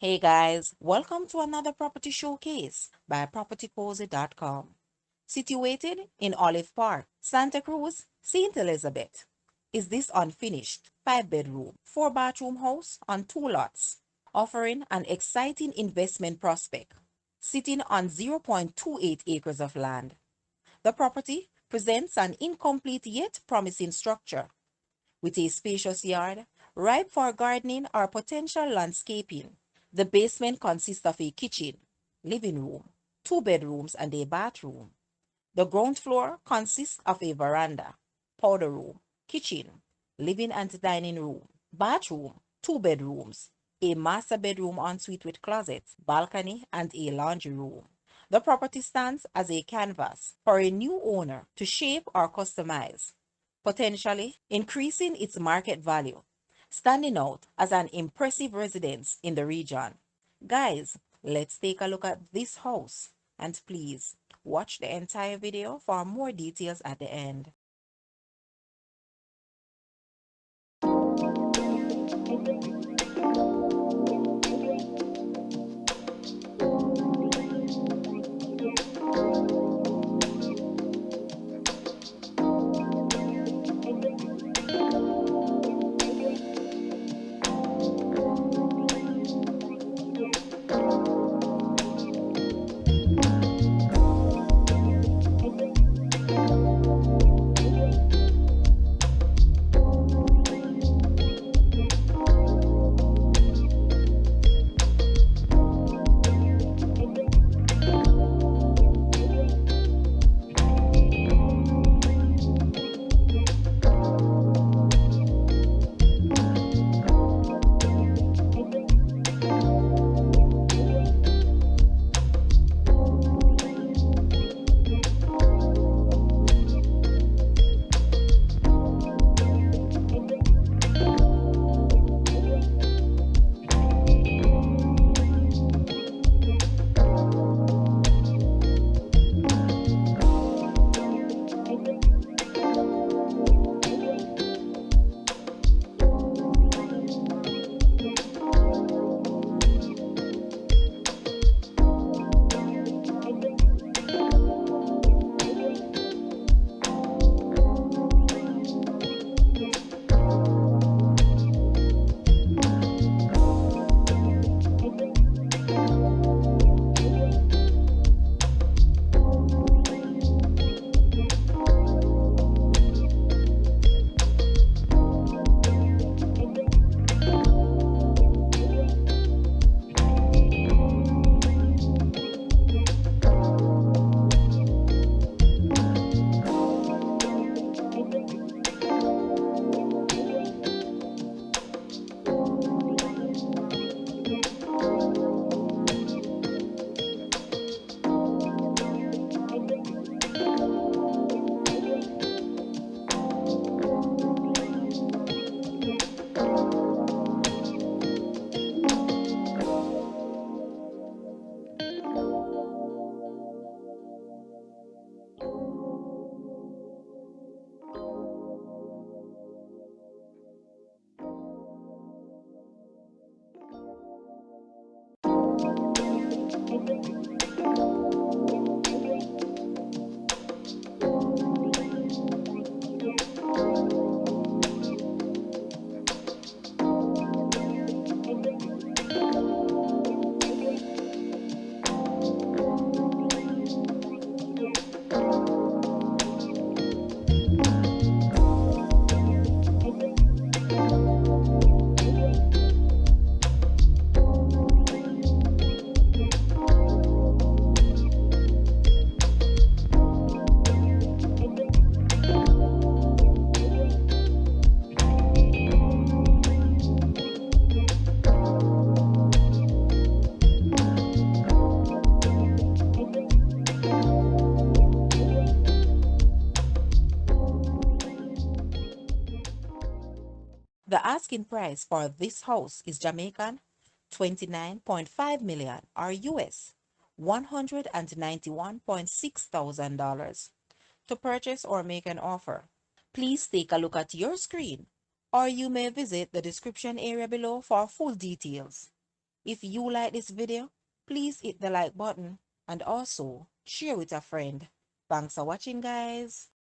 Hey guys, welcome to another property showcase by propertycozy.com. Situated in Olive Park, Santa Cruz, St. Elizabeth, is this unfinished 5-bedroom, 4-bathroom house on 2 lots, offering an exciting investment prospect. Sitting on 0.28 acres of land, the property presents an incomplete yet promising structure with a spacious yard ripe for gardening or potential landscaping. The basement consists of a kitchen, living room, 2 bedrooms, and a bathroom. The ground floor consists of a veranda, powder room, kitchen, living and dining room, bathroom, 2 bedrooms, a master bedroom ensuite with closet, balcony, and a laundry room. The property stands as a canvas for a new owner to shape or customize, potentially increasing its market value, standing out as an impressive residence in the region. Guys, let's take a look at this house, and please watch the entire video for more details at the end. The asking price for this house is Jamaican 29.5 million or US $191.6 thousand dollars. To purchase or make an offer, please take a look at your screen, or you may visit the description area below for full details. If you like this video, please hit the like button and also share with a friend. Thanks for watching, guys.